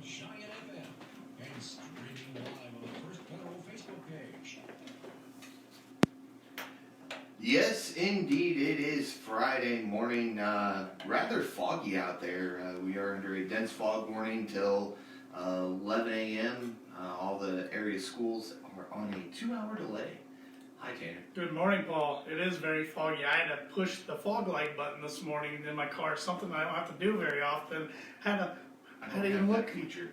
Giant FM and streaming live on the First Federal Facebook page. Yes, indeed, it is Friday morning. Rather foggy out there. We are under a dense fog warning till 11 a.m. All the area schools are on a 2-hour delay. Hi, Tanner. Good morning, Paul. It is very foggy. I had to push the fog light button this morning in my car, something I don't have to do very often. I don't even look. Feature.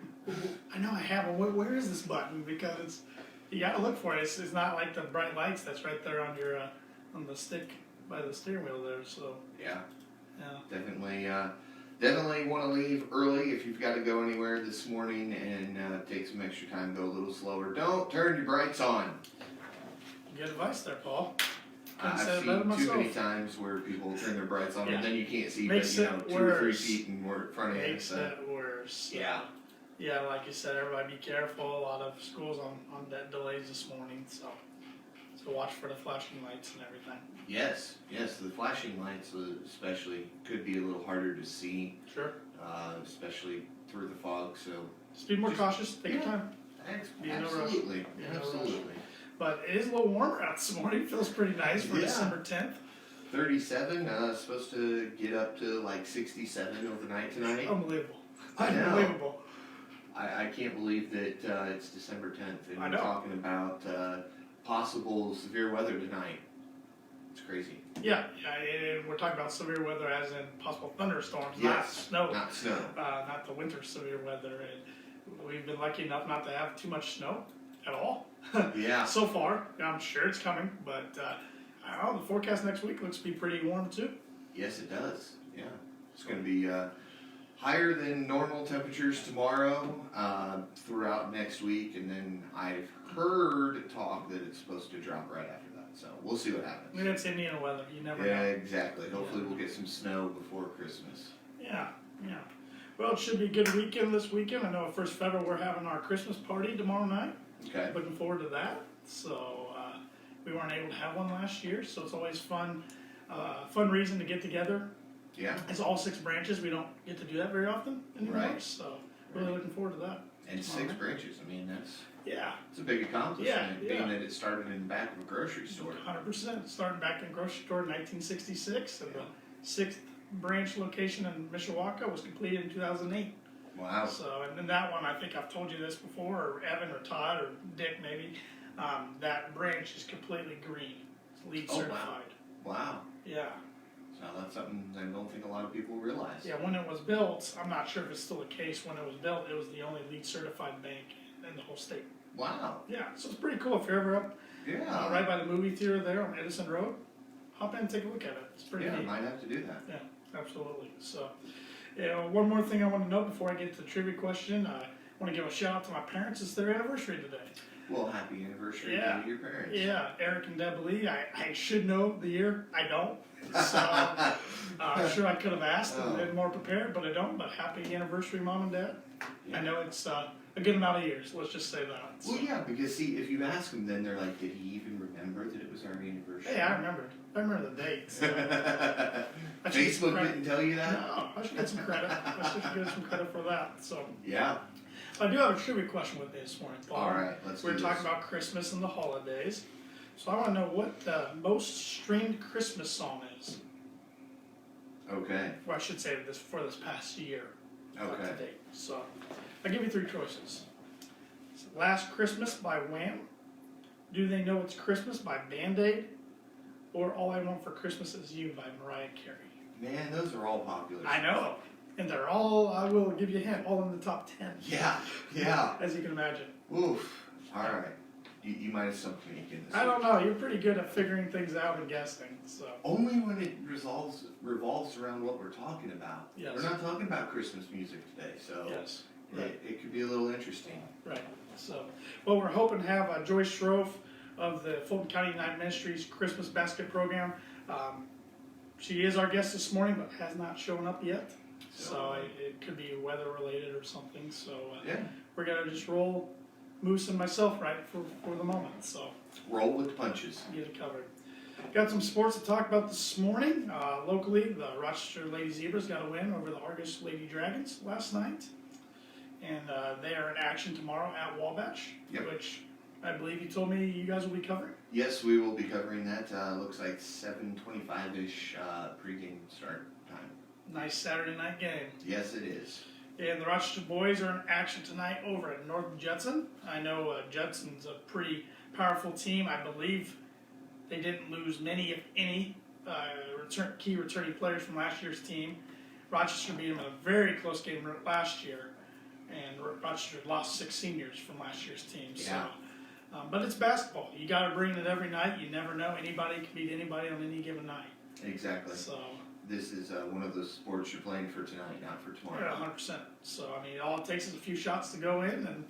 I know I have it. Where is this button? Because you got to look for it. It's not like the bright lights that's right there on your on the stick by the steering wheel there. So Yeah. yeah. Definitely want to leave early if you've got to go anywhere this morning and take some extra time, go a little slower. Don't turn your brights on. Good advice there, Paul. I've seen too many times where people turn their brights on and then you can't see, Makes but 2 or 3 feet in front of you. Makes it worse. Yeah. Yeah, like you said, everybody be careful. A lot of schools on that delays this morning, so watch for the flashing lights and everything. Yes, the flashing lights especially could be a little harder to see. Sure. Especially through the fog, so. Just be more cautious. Take your time. Absolutely. Absolutely. But it is a little warmer out this morning. Feels pretty nice for December 10th. 37, supposed to get up to like 67 overnight tonight. Unbelievable. I know. Unbelievable. I can't believe that it's December 10th and I we're know. talking about possible severe weather tonight. It's crazy. Yeah, and we're talking about severe weather as in possible thunderstorms, not Yes, snow. not snow. Not the winter severe weather. And we've been lucky enough not to have too much snow at all. Yeah. So far, I'm sure it's coming, but I don't know, the forecast next week looks to be pretty warm too. Yes, it does. Yeah. It's going to be higher than normal temperatures tomorrow throughout next week, and then I've heard talk that it's supposed to drop right after that. So we'll see what happens. Maybe it's Indiana weather. You never Yeah, know. exactly. Hopefully we'll get some snow before Christmas. Yeah. Well, it should be a good weekend this weekend. I know at First Federal we're having our Christmas party tomorrow night. Okay. Looking forward to that. So we weren't able to have one last year, so it's always fun reason to get together. Yeah. It's all 6 branches. We don't get to do that very often anymore. Right. So really looking forward to that. And 6 branches. I mean, it's a big accomplishment, Yeah. being that it started in the back of a grocery store. 100%. Started back in a grocery store in 1966, and the 6th branch location in Mishawaka was completed in 2008. Wow. So, and then that one, I think I've told you this before, or Evan or Todd or Dick maybe, that branch is completely green. It's LEED certified. Wow. Yeah. So that's something I don't think a lot of people realize. Yeah, when it was built, I'm not sure if it's still the case, when it was built, it was the only LEED certified bank in the whole state. Wow. Yeah, so it's pretty cool. If you're ever up right by the movie theater there on Edison Road, hop in and take a look at it. It's pretty neat. I might have to do that. Yeah, absolutely. So, one more thing I want to know before I get to the trivia question. I want to give a shout out to my parents. It's their anniversary today. Well, happy anniversary to your parents. Yeah, Eric and Deb Lee. I should know the year. I don't. So, I'm sure I could have asked and been more prepared, but I don't. But happy anniversary, Mom and Dad. Yeah. I know it's a good amount of years. Let's just say that. So. Well, yeah, because see, if you ask them, then they're like, did he even remember that it was our anniversary? Hey, I remember the dates. So. Facebook didn't tell you that? No, I should get some credit. I should get some credit for that. So. Yeah. I do have a trivia question with me this morning, Paul. All right, let's We're talking about Christmas and the holidays. So I want to know what the most streamed Christmas song is. Okay. Or I should say for this past year. Okay. To date. So I'll give you 3 choices. Last Christmas by Wham, Do They Know It's Christmas by Band-Aid, or All I Want for Christmas Is You by Mariah Carey. Man, those are all popular. I know. And they're all, I will give you a hint, all in the top 10. Yeah. As you can imagine. Oof. All right. You might have stumped me again this I don't know. You're pretty good at figuring things out and guessing. So only when it revolves around what we're talking about. Yes. We're not talking about Christmas music today, so yes, right. it could be a little interesting. Right. So, well, we're hoping to have Joyce Schroff of the Fulton County United Ministries Christmas Basket Program. She is our guest this morning, but has not shown up yet. So it could be weather related or something. So we're gonna just roll Moose and myself right for the moment. So roll with the punches. Get it covered. Got some sports to talk about this morning. Locally, the Rochester Lady Zebras got a win over the Argus Lady Dragons last night. And they are in action tomorrow at Wabash, Yep. which I believe you told me you guys will be covering. Yes, we will be covering that. Looks like 7:25-ish pregame start time. Nice Saturday night game. Yes, it is. And the Rochester boys are in action tonight over at North Judson. I know Judson's a pretty powerful team. I believe they didn't lose many, if any, key returning players from last year's team. Rochester beat them in a very close game last year, and Rochester lost 6 seniors from last year's team. Yeah. So, but it's basketball. You got to bring it every night. You never know. Anybody can beat anybody on any given night. Exactly. So. This is one of the sports you're playing for tonight, not for tomorrow. Yeah, 100%. So, I mean, all it takes is a few shots to go in, and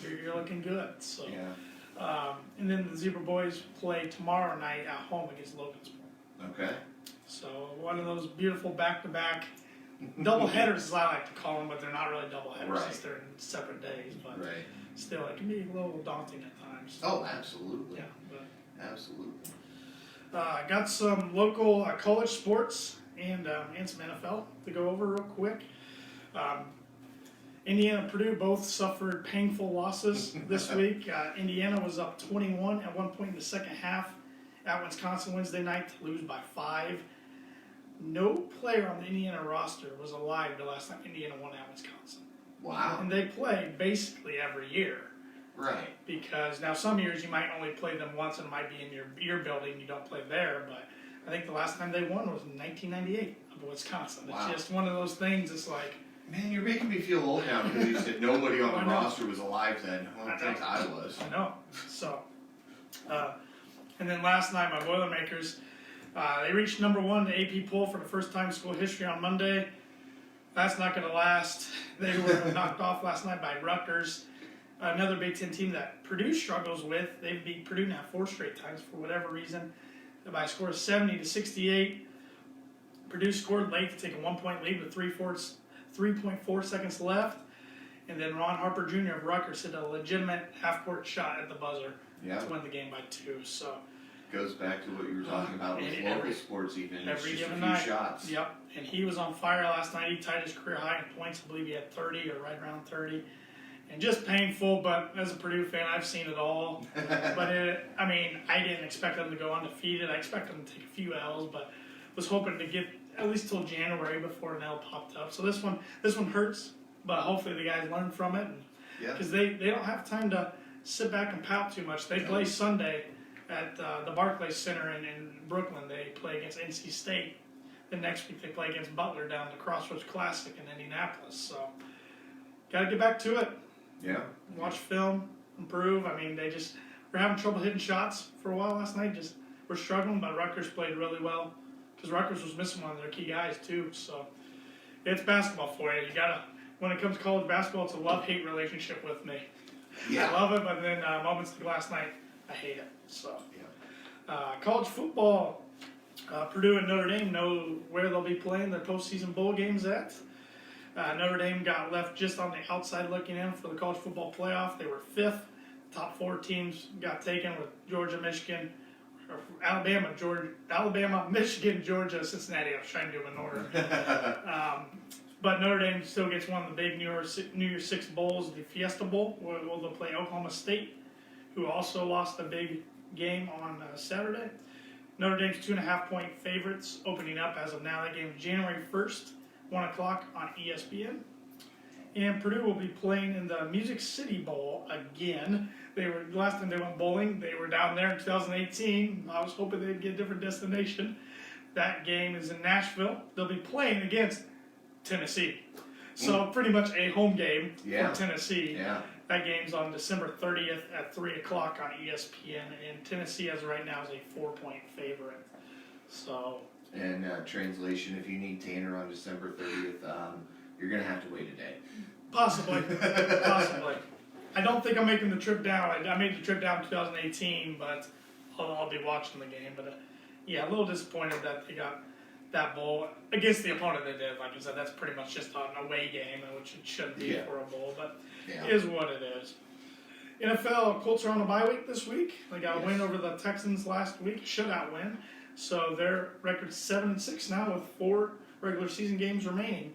you're looking good. So, Yeah. And then the Zebra boys play tomorrow night at home against Logansport. Okay. So, one of those beautiful back-to-back double headers, as I like to call them, but they're not really double headers Right. since they're in separate days. But Right. still, it can be a little daunting at times. Oh, absolutely. Yeah. But, Absolutely. got some local college sports and some NFL to go over real quick. Indiana and Purdue both suffered painful losses this week. Indiana was up 21 at one point in the second half at Wisconsin Wednesday night to lose by 5. No player on the Indiana roster was alive the last time Indiana won at Wisconsin. Wow. And they play basically every year. Right. Because now some years you might only play them once and it might be in your building, you don't play there, but I think the last time they won was in 1998 up in Wisconsin. Wow. It's just one of those things, it's like... Man, you're making me feel old now because you said nobody on I the know. roster was alive then. Well, I know. thanks, I was. I know. So, and then last night my Boilermakers, they reached number 1 in the AP poll for the first time in school history on Monday. That's not going to last. They were knocked off last night by Rutgers. Another Big Ten team that Purdue struggles with. They've beat Purdue now 4 straight times for whatever reason by a score of 70-68. Purdue scored late to take a 1-point lead with 3.4 seconds left. And then Ron Harper Jr. of Rutgers hit a legitimate half-court shot at the buzzer Yeah. to win the game by 2. So Goes back to what you were talking about with local sports even. It's every just a given few night. shots. Yep. And he was on fire last night. He tied his career high in points. I believe he had 30 or right around 30. And just painful, but as a Purdue fan, I've seen it all. But I didn't expect them to go undefeated. I expected them to take a few L's, but was hoping to get at least till January before an L popped up. So this one hurts, but hopefully the guys learn from it. Yeah. Because they don't have time to sit back and pout too much. They play Sunday at the Barclays Center in Brooklyn. They play against NC State. The next week they play against Butler down at the Crossroads Classic in Indianapolis. So got to get back to it. Yeah. Watch film, improve. I mean, they just were having trouble hitting shots for a while last night. Just were struggling, but Rutgers played really well because Rutgers was missing one of their key guys too. So it's basketball for you. You gotta. When it comes to college basketball, it's a love-hate relationship with me. Yeah. I love it, but then moments like last night, I hate it. So Yeah. college football, Purdue and Notre Dame know where they'll be playing their postseason bowl games at. Notre Dame got left just on the outside looking in for the college football playoff. They were 5th. Top 4 teams got taken with Georgia, Michigan, or Alabama, Michigan, Georgia, Cincinnati. I was trying to do them in order. But Notre Dame still gets one of the big New Year's 6 bowls, the Fiesta Bowl, where they'll play Oklahoma State, who also lost a big game on Saturday. Notre Dame's 2.5-point favorites opening up as of now. That game is January 1st. 1 o'clock on ESPN. And Purdue will be playing in the Music City Bowl again. Last time they went bowling, they were down there in 2018. I was hoping they'd get a different destination. That game is in Nashville. They'll be playing against Tennessee. So pretty much a home game for Tennessee. Yeah. That game's on December 30th at 3 o'clock on ESPN. And Tennessee, as of right now, is a 4-point favorite. So... And translation, if you need Tanner on December 30th, you're going to have to wait a day. Possibly. Possibly. I don't think I'm making the trip down. I made the trip down in 2018, but I'll be watching the game. But a little disappointed that they got that bowl against the opponent they did. Like I said, that's pretty much just an away game, which it shouldn't be for a bowl, but it is what it is. NFL, Colts are on a bye week this week. They got a win over the Texans last week, shutout win. So their record's 7-6 now with 4 regular season games remaining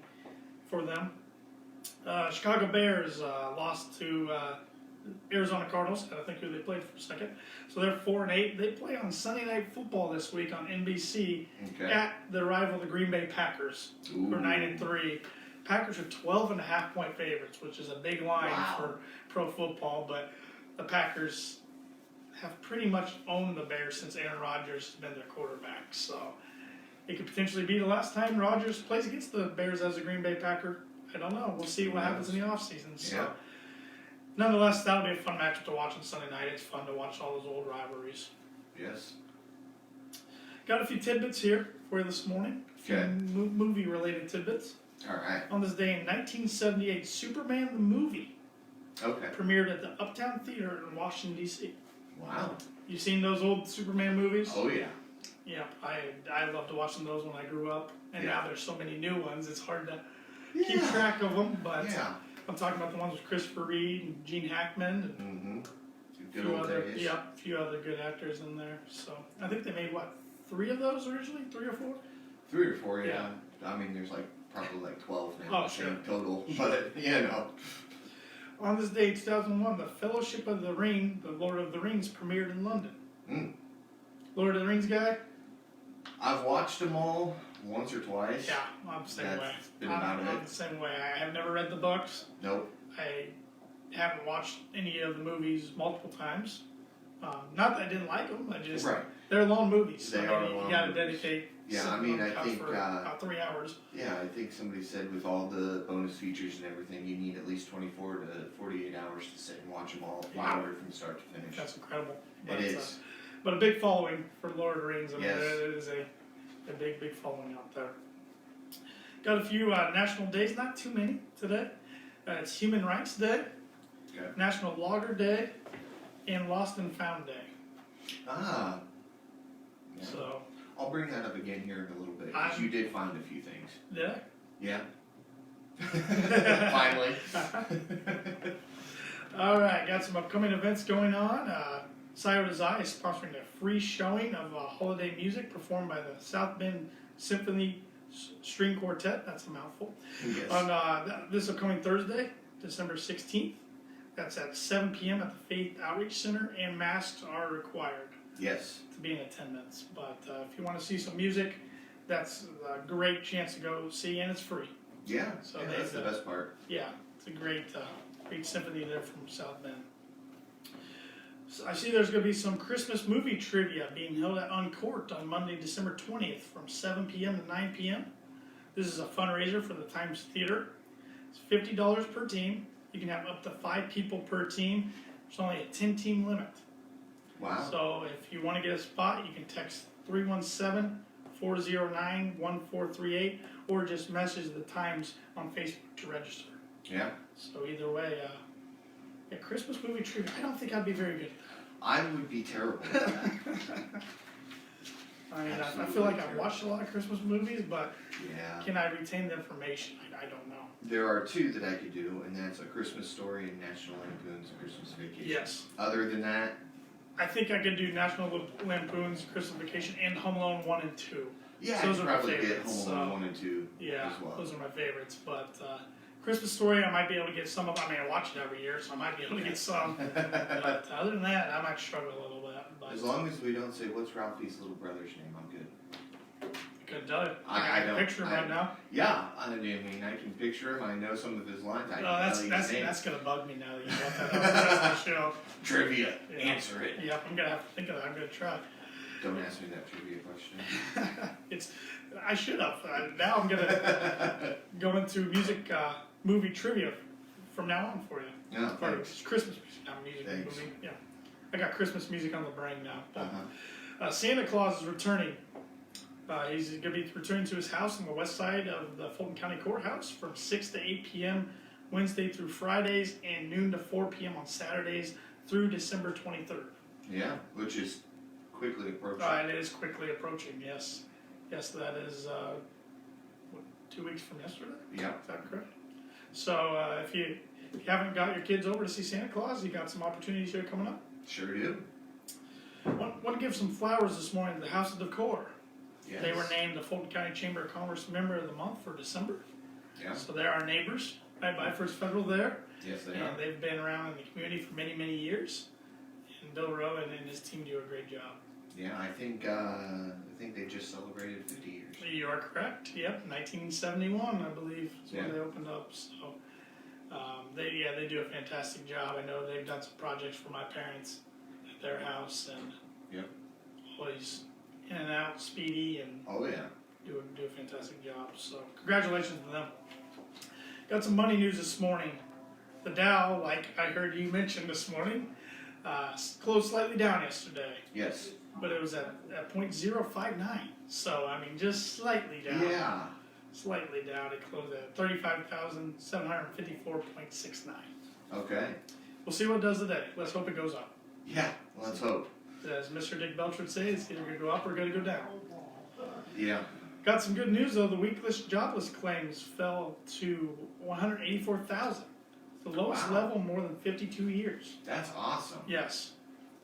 for them. Chicago Bears lost to Arizona Cardinals. I think who they played for a second. So they're 4-8. They play on Sunday Night Football this week on NBC at the rival, the Green Bay Packers, who are 9-3. Packers are 12.5-point favorites, which is a big line for pro football. But the Packers have pretty much owned the Bears since Aaron Rodgers has been their quarterback. So it could potentially be the last time Rodgers plays against the Bears as a Green Bay Packer. I don't know. We'll see what happens in the offseason. So, nonetheless, that'll be a fun matchup to watch on Sunday night. It's fun to watch all those old rivalries. Yes. Got a few tidbits here for you this morning. A few movie-related tidbits. All right. On this day in 1978, Superman the movie premiered at the Uptown Theater in Washington, D.C. Wow. You seen those old Superman movies? Oh, yeah. Yeah, I loved watching those when I grew up. And now there's so many new ones, it's hard to keep track of them. But I'm talking about the ones with Christopher Reeve and Gene Hackman. And Good old days. Yeah, a few other good actors in there. So I think they made, 3 of those originally? 3 or 4? 3 or 4, yeah. I mean, there's probably 12 now. Oh, sure. Total. But, On this day, 2001, the Fellowship of the Ring, the Lord of the Rings, premiered in London. Lord of the Rings guy? I've watched them all once or twice. Yeah, I'm the same way. I'm the same way. I have never read the books. Nope. I haven't watched any of the movies multiple times. Not that I didn't like them. They're long movies. They are long. You got to dedicate. Yeah, I mean, I think for about 3 hours. Yeah, I think somebody said with all the bonus features and everything, you need at least 24 to 48 hours to sit and watch them all in order from start to finish. That's incredible. It is. But a big following for Lord of the Rings. I mean, Yes. it is a big following out there. Got a few national days, not too many today. It's Human Rights Day, National Logger Day, and Lost and Found Day. Ah. Yeah. So I'll bring that up again here in a little bit, because you did find a few things. Did I? Yeah. Finally. All right, got some upcoming events going on. Scioto Desai is sponsoring a free showing of holiday music performed by the South Bend Symphony String Quartet. That's a mouthful. Yes. On this upcoming Thursday, December 16th. That's at 7 p.m. at the Faith Outreach Center, and masks are required. Yes. To be in attendance. But if you want to see some music, that's a great chance to go see, and it's free. Yeah, so that's the best part. Yeah, it's a great symphony there from South Bend. So I see there's going to be some Christmas movie trivia being held at Uncourt on Monday, December 20th from 7 p.m. to 9 p.m. This is a fundraiser for the Times Theater. It's $50 per team. You can have up to 5 people per team. There's only a 10-team limit. Wow. So if you want to get a spot, you can text 317-409-1438 or just message the Times on Facebook to register. Yeah. So either way, Christmas movie trivia, I don't think I'd be very good at that. I would be terrible at that. I mean, I feel like I've watched a lot of Christmas movies, but can I retain the information? I don't know. There are 2 that I could do, and that's A Christmas Story and National Lampoon's Christmas Vacation. Yes. Other than that, I think I could do National Lampoon's Christmas Vacation and Home Alone 1 and 2. yeah, So those I'd are my probably get favorites, Home Alone 1 and 2 Yeah, as well. those are my favorites. But Christmas Story, I might be able to get some of. I mean, I watch it every year, so I might be able to get some. But other than that, I might struggle a little bit. But As long as we don't say, what's Ralphie's little brother's name, I'm good. I couldn't tell you. I can don't. picture him right now. Yeah, I mean, I can picture him. I know some of his lines. I No, can tell you his name. that's gonna bug me now that you brought that up. The rest of the show. Trivia. Yeah. Answer it. Yeah, I'm gonna have to think of that. I'm gonna try. Don't ask me that trivia question. I should have. Now I'm gonna go into music, movie trivia from now on for you. Yeah, For thanks. Christmas music, not music, Thanks. movie. Yeah, I got Christmas music on the brain now. Uh-huh. Santa Claus is returning. He's going to be returning to his house on the west side of the Fulton County Courthouse from 6 to 8 p.m. Wednesday through Fridays and noon to 4 p.m. on Saturdays through December 23rd. Yeah, which is quickly approaching. It is quickly approaching, yes. Yes, that is 2 weeks from yesterday? Yeah. Is that correct? So if you haven't got your kids over to see Santa Claus, you got some opportunities here coming up. Sure do. Want to give some flowers this morning to the House of Decor. Yes. They were named the Fulton County Chamber of Commerce Member of the Month for December. Yeah. So they're our neighbors. right by First Federal there. Yes, they And are. they've been around in the community for many, many years. And Bill Rowan and his team do a great job. Yeah, I think they just celebrated 50 years. You are correct. Yep, 1971, I believe, is when Yeah. they opened up. So they do a fantastic job. I know they've done some projects for my parents at their house, and Yep. always in and out, speedy, and Oh yeah. do a fantastic job. So congratulations to them. Got some money news this morning. The Dow, like I heard you mention this morning, closed slightly down yesterday, Yes. but it was at 0.059. So I mean, just slightly down. Yeah. Slightly down. It closed at 35,754.69. Okay. We'll see what it does today. Let's hope it goes up. Yeah. Let's hope. As Mr. Dick Belcher would say, it's either going to go up or going to go down. Yeah. Got some good news though. The weekly jobless claims fell to 184,000, the lowest Wow. level in more than 52 years. That's awesome. Yes.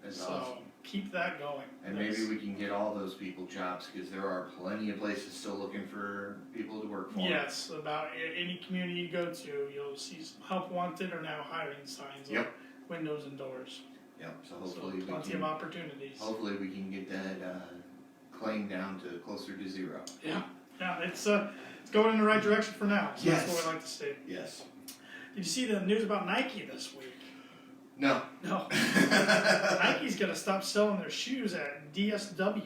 That's So awesome. keep that going. And maybe we can get all those people jobs because there are plenty of places still looking for people to work for. Yes, about any community you go to, you'll see some help wanted or now hiring signs. Yep. On windows and doors. Yep. So So hopefully we plenty can. of opportunities. Hopefully we can get that claim down to closer to 0. Yeah, it's going in the right direction for now. So Yes. That's what we like to see. Yes. Did you see the news about Nike this week? No. No. Nike's gonna stop selling their shoes at DSW,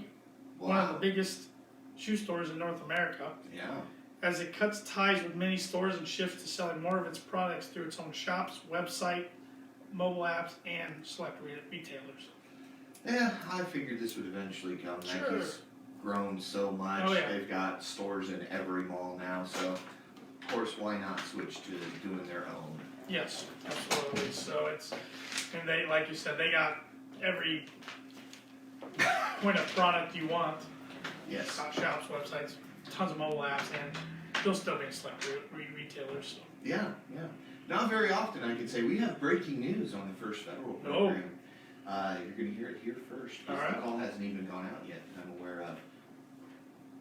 one of the Wow. biggest shoe stores in North America, Yeah. as it cuts ties with many stores and shifts to selling more of its products through its own shops, website, mobile apps, and select retailers. Yeah, I figured this would eventually come. Sure. Nike's grown so much. Oh, yeah. They've got stores in every mall now, so of course, why not switch to doing their own? Yes, absolutely. So and they, like you said, they got every point of product you want. Yes. Shops, websites, tons of mobile apps, and they'll still be in select retailers. So. Yeah, yeah. Not very often I can say we have breaking news on the First Federal program. You're going to hear it here first. All The right. call hasn't even gone out yet that I'm aware of.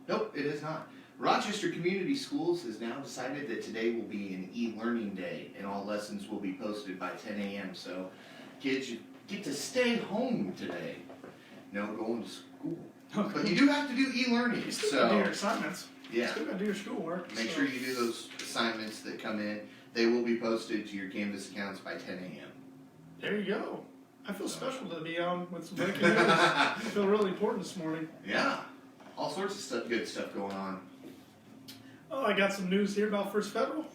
Nope, it is not. Rochester Community Schools has now decided that today will be an e-learning day and all lessons will be posted by 10 a.m. So kids, you get to stay home today. No going to school. But you do have to do e-learning. You still gotta do your So assignments. You yeah, still gotta do your schoolwork. make sure you do those assignments that come in. They will be posted to your Canvas accounts by 10 a.m. There you go. I feel special to be on with some breaking news. I feel really important this morning. Yeah, all sorts of stuff, good stuff going on. Oh, I got some news here about First Federal.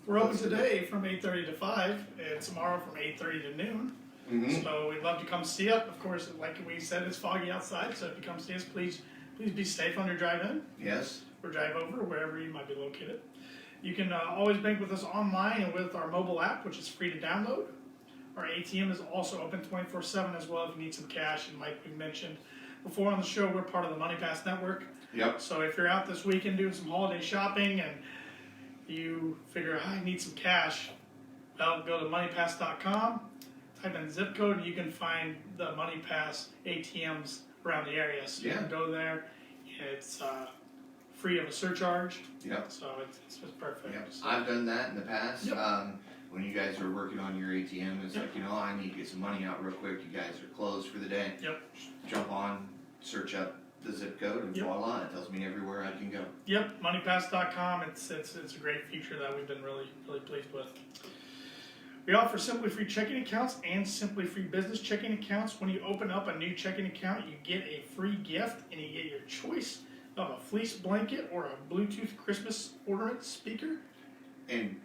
We're open today from 8:30 to 5, and tomorrow from 8:30 to noon. Mm-hmm. So we'd love to come see it. Of course, like we said, it's foggy outside, so if you come see us, please be safe on your drive in Yes. or drive over, wherever you might be located. You can always bank with us online and with our mobile app, which is free to download. Our ATM is also open 24/7 as well if you need some cash. And like we mentioned before on the show, we're part of the Money Pass Network. Yep. So if you're out this weekend doing some holiday shopping and you figure, I need some cash, well, go to moneypass.com, type in zip code, and you can find the Money Pass ATMs around the area. So you Yeah. can go there. It's free of a surcharge, Yep. so it's perfect. Yep. So, I've done that in the past. Yep. When you guys are working on your ATM, it's Yep. like, I need to get some money out real quick. You guys are closed for the day. Yep. Jump on, search up the zip code, and Yep. voila, it tells me everywhere I can go. Yep, moneypass.com. It's a great feature that we've been really pleased with. We offer Simply Free checking accounts and Simply Free business checking accounts. When you open up a new checking account, you get a free gift, and you get your choice of a fleece blanket or a Bluetooth Christmas Ornament speaker. And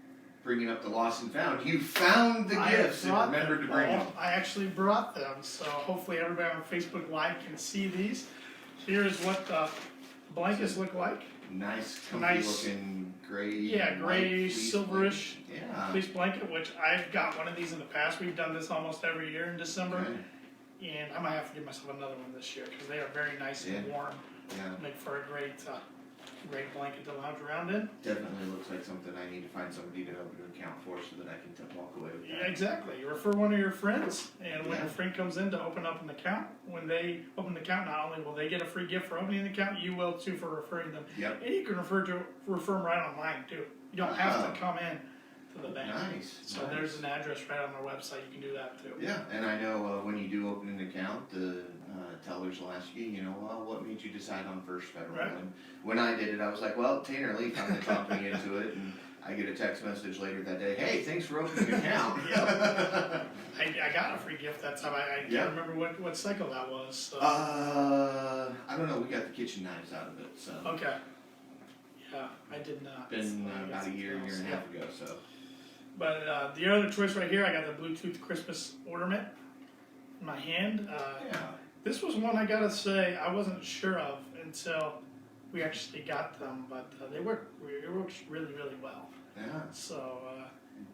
bringing up the lost and found, you found the gifts and brought remembered to them. bring them. I actually brought them, so hopefully everybody on Facebook Live can see these. Here's what the blankets look like. Nice, comfy Nice. looking gray. Yeah, and gray, white fleece silverish blanket. Yeah. fleece blanket, which I've got one of these in the past. We've done this almost every year in December, Okay. and I might have to give myself another one this year because they are very nice and Yeah. warm. Yeah. Make for a great blanket to lounge around in. Definitely looks like something I need to find somebody to open an account for so that I can walk away with Yeah, that. exactly. You refer one of your friends, and when Yeah. a friend comes in to open up an account, when they open the account, not only will they get a free gift for opening the account, you will too for referring them. Yep. And you can refer them right online too. You don't have to come in to the bank. Nice. So nice. there's an address right on our website. You can do that too. Yeah, and I know when you do open an account, the tellers will ask you, well, what made you decide on First Federal? Right. And when I did it, I was like, well, Tanner Lee kind of talked me into it, and I get a text message later that day, hey, thanks for opening an account. I got a free gift that time. I can't remember what cycle that was. So. I don't know. We got the kitchen knives out of it, so. Okay. Yeah, I did not. Been about a year else. and a half ago, so. But the other choice right here, I got the Bluetooth Christmas ornament in my hand. Yeah. This was one I gotta say I wasn't sure of until we actually got them, but it works really, really well. Yeah. So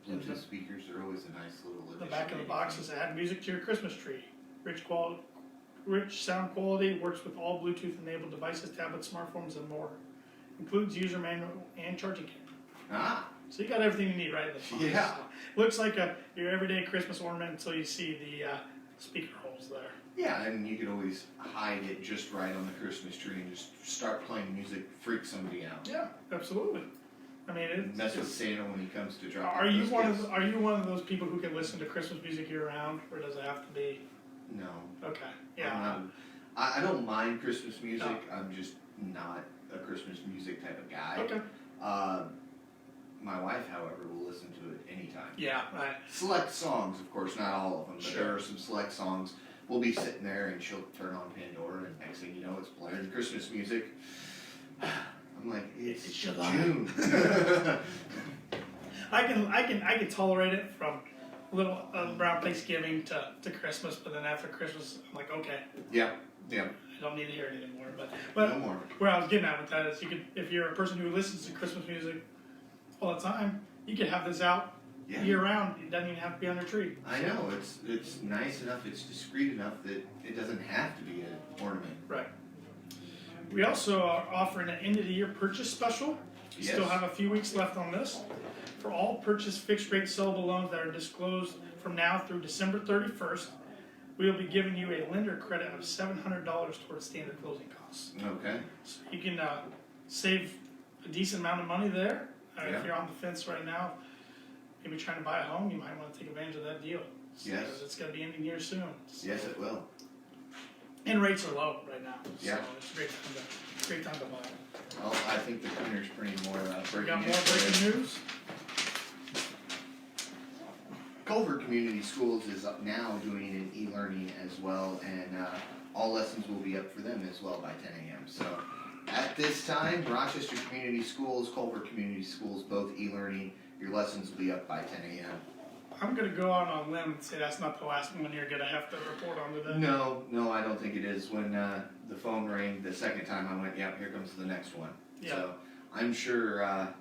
Bluetooth speakers are always a nice little addition. the back of the box is add music to your Christmas tree. Rich sound quality, works with all Bluetooth-enabled devices, tablets, smartphones, and more. Includes user manual and charging cable. Ah. So you got everything you need right in the box. Yeah. So, looks like your everyday Christmas ornament until you see the speaker holes there. Yeah, and you could always hide it just right on the Christmas tree and just start playing music, freak somebody out. Yeah, absolutely. I mean, Mess with Santa when he comes to drop. Are you one gifts. of Are you one of those people who can listen to Christmas music year round, or does it have to be? No. Okay. Yeah. I don't mind Christmas music. No. I'm just not a Christmas music type of guy. Okay. My wife, however, will listen to it anytime. Yeah. Right. Select songs, of course, not all of them, but Sure. there are some select songs. We'll be sitting there and she'll turn on Pandora, and next thing you know, it's playing Christmas music. I'm like, it's June. I can tolerate it from little around Thanksgiving to Christmas, but then after Christmas, I'm like, okay, Yeah. I don't need to hear it anymore. But No more. where I was getting at with that is, if you're a person who listens to Christmas music all the time, you could have this out Yeah. year round. It doesn't even have to be on your tree. I know, it's nice enough, it's discreet enough that it doesn't have to be an ornament. Right. We also are offering an end of the year purchase special. We still Yes. have a few weeks left on this. For all purchase fixed rate sellable loans that are disclosed from now through December 31st, we will be giving you a lender credit of $700 towards standard closing costs. Okay. So you can save a decent amount of money there. Yeah. If you're on the fence right now, maybe trying to buy a home, you might want to take advantage of that deal. Yes. Because it's going to be ending here soon. So, Yes, it will. and rates are low right now. Yeah. So it's a great time to buy. Well, I think the cleaner's printing more breaking We got more news today. breaking news. Culver Community Schools is up now doing an e-learning as well, and all lessons will be up for them as well by 10 a.m. So at this time, Rochester Community Schools, Culver Community Schools, both e-learning. Your lessons will be up by 10 a.m. I'm going to go out on a limb and say that's not the last one you're going to have to report on today. No, I don't think it is. When the phone rang the second time, I went, "Yep, here comes the next one." Yeah. So I'm sure a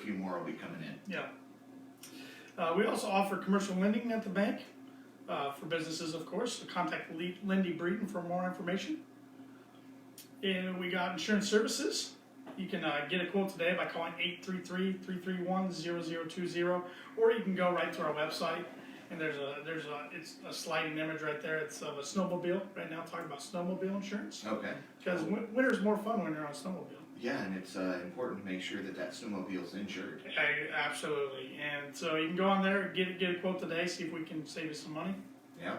few more will be coming in. Yeah. We also offer commercial lending at the bank for businesses, of course. So contact Lindy Breeden for more information. And we got insurance services. You can get a quote today by calling 833-331-0020, or you can go right to our website. And it's a sliding image right there. It's of a snowmobile right now. Talking about snowmobile insurance Okay. because winter's more fun when you're on a snowmobile. Yeah, and it's important to make sure that snowmobile's insured. Absolutely. And so you can go on there, get a quote today, see if we can save you some money. Yeah.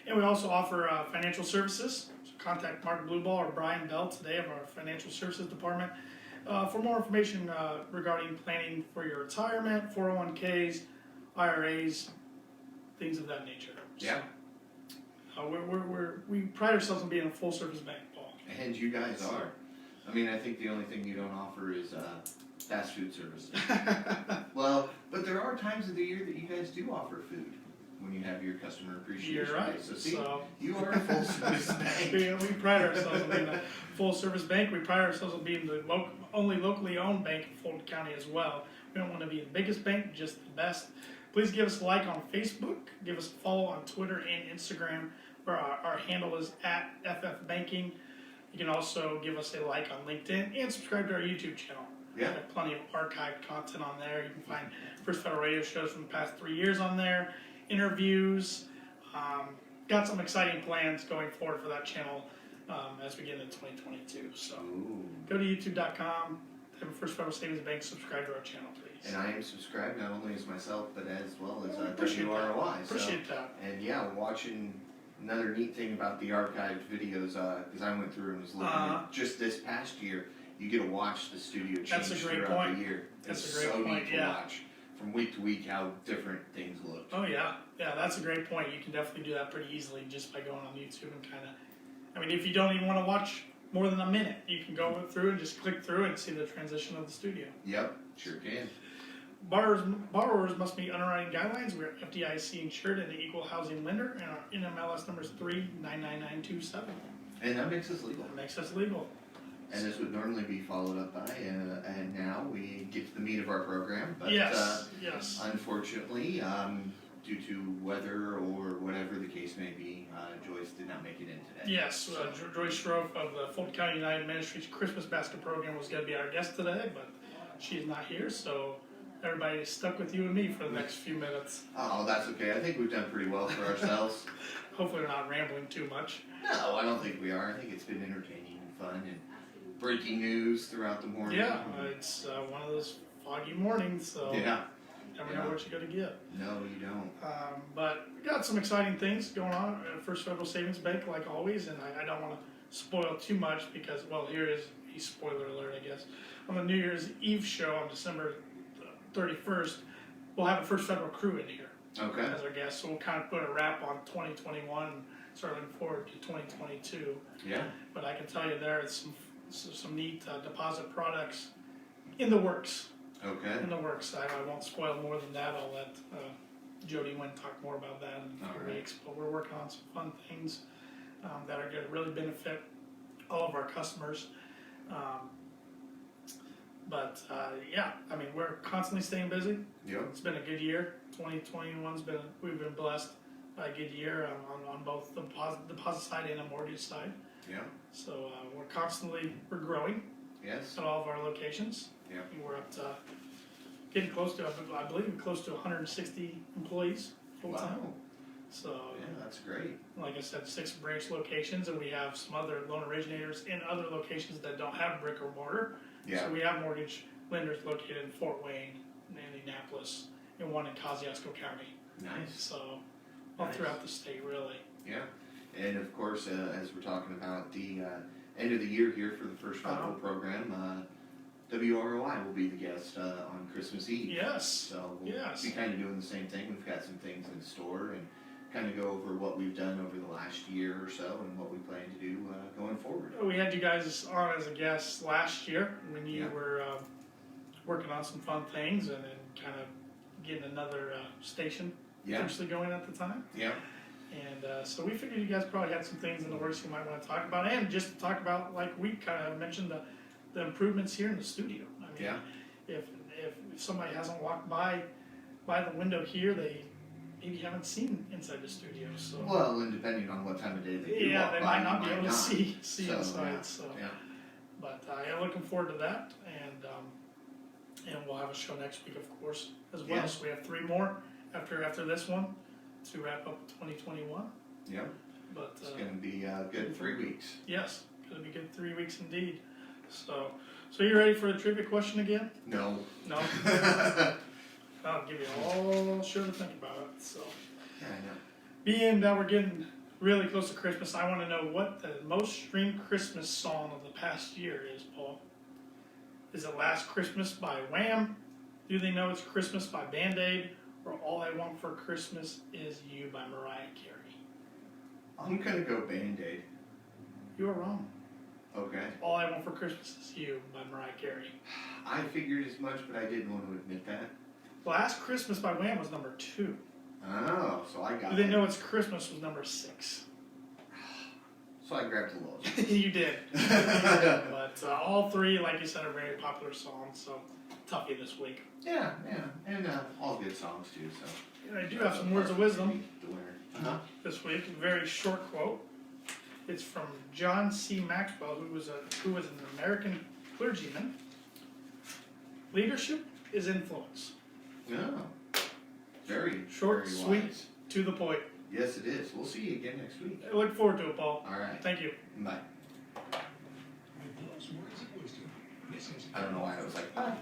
And we also offer financial services. So contact Mark Blueball or Brian Bell today of our financial services department for more information regarding planning for your retirement, 401ks, IRAs, things of that nature. Yeah. So, we pride ourselves on being a full service bank, Paul. And you guys are. I mean, I think the only thing you don't offer is fast food services. Well, but there are times of the year that you guys do offer food when you have your customer appreciation You're right. day. So see, you are a full service bank. we pride ourselves on being a full service bank. We pride ourselves on being the only locally owned bank in Fulton County as well. We don't want to be the biggest bank, just the best. Please give us a like on Facebook. Give us a follow on Twitter and Instagram, where our handle is @FFBanking. You can also give us a like on LinkedIn and subscribe to our YouTube channel. Yeah. We have plenty of archived content on there. You can find First Federal Radio shows from the past 3 years on there, interviews. Got some exciting plans going forward for that channel as we get into 2022. So Ooh. go to youtube.com, have a First Federal Savings Bank, subscribe to our channel, please. And I am subscribed not only as myself, but as well as Appreciate WROI. Appreciate that. And yeah, watching another neat thing about the archived videos, because I went through and was looking at just this past year, you get to watch the studio change That's a great throughout point. the year. That's It's a great so point, neat to yeah. watch from week to week how different things look. Oh yeah, yeah, that's a great point. You can definitely do that pretty easily just by going on YouTube and kind of. I mean, if you don't even want to watch more than a minute, you can go through and just click through and see the transition of the studio. Yep, sure can. Borrowers must meet underwriting guidelines. We're FDIC insured and an equal housing lender, and our NMLS number is 399927. And that makes us legal. That makes us legal. And this would normally be followed up by, and now we get to the meat of our program. But Yes, yes. unfortunately, due to weather or whatever the case may be, Joyce did not make it in today. Yes, Joyce Schroff of the Fulton County United Ministries Christmas Basket Program was going to be our guest today, but she is not here, so everybody is stuck with you and me for the next few minutes. Oh, that's okay. I think we've done pretty well for ourselves. Hopefully we're not rambling too much. No, I don't think we are. I think it's been entertaining and fun and breaking news throughout the morning. Yeah, it's one of those foggy mornings, so Yeah. never know what you're going to get. No, you don't. But we got some exciting things going on at First Federal Savings Bank, like always, and I don't want to spoil too much because, well, here is a spoiler alert, I guess. On the New Year's Eve show on December 31st, we'll have a First Federal crew in here Okay. as our guest, so we'll kind of put a wrap on 2021 and start looking forward to 2022. Yeah. But I can tell you there is some neat deposit products in the works. Okay. In the works. I won't spoil more than that. I'll let Jody Wynn talk more about that in a few weeks. But we're working on some fun things that are going to really benefit all of our customers. Yeah, I mean, we're constantly staying busy. Yep. It's been a good year. 2021's we've been blessed by a good year on both the deposit side and the mortgage side. Yeah. So we're growing Yes. at all of our locations. Yeah. And we're up to getting close to, I believe, close to 160 employees full time. Wow. So, Yeah, that's great. like I said, 6 branch locations, and we have some other loan originators in other locations that don't have brick or mortar. Yeah. So we have mortgage lenders located in Fort Wayne, in Indianapolis, and one in Kosciuszko County. Nice. So all throughout the state, really. Yeah. And of course, as we're talking about the end of the year here for the First Federal program, WROI will be the guest on Christmas Eve. Yes. So we'll Yes. be kind of doing the same thing. We've got some things in store and kind of go over what we've done over the last year or so and what we plan to do going forward. We had you guys on as a guest last year when you Yeah. were working on some fun things and then kind of getting another station Yeah. potentially going at the time. Yeah. And so we figured you guys probably had some things in the works you might want to talk about, and just to talk about, like we kind of mentioned, the improvements here in the studio. I mean, Yeah. if somebody hasn't walked by the window here, they maybe haven't seen inside the studio. So Well, and depending on what time of day they do yeah, walk they by, might you not be able to see So, inside. yeah. So. Yeah. But I'm looking forward to that, and we'll have a show next week, of course, as well. Yeah. So we have 3 more after this one to wrap up 2021. Yeah. But It's going to be a good 3 weeks. yes, gonna be good 3 weeks indeed. So you ready for the trivia question again? No. No. I'll give you all show to think about it. So Yeah, I know. being that we're getting really close to Christmas, I want to know what the most streamed Christmas song of the past year is, Paul. Is it Last Christmas by Wham? Do They Know It's Christmas by Band-Aid? Or All I Want for Christmas Is You by Mariah Carey? I'm going to go Band-Aid. You are wrong. Okay. All I Want for Christmas Is You by Mariah Carey. I figured as much, but I didn't want to admit that. Last Christmas by Wham was number 2. Oh, so I got Do They it. Know It's Christmas was number 6. So I grabbed the lowest. You did. But all 3, like you said, are very popular songs, so toughie this week. Yeah, and all good songs too. So And I do have some words of wisdom The winner. this week. A very short quote. It's from John C. Maxwell, who was an American clergyman. Leadership is influence. No. Very Short, very sweet, wise. to the point. Yes, it is. We'll see you again next week. I look forward to it, Paul. All right. Thank you. Bye. With those words of wisdom, this is I don't know why I was like, bye.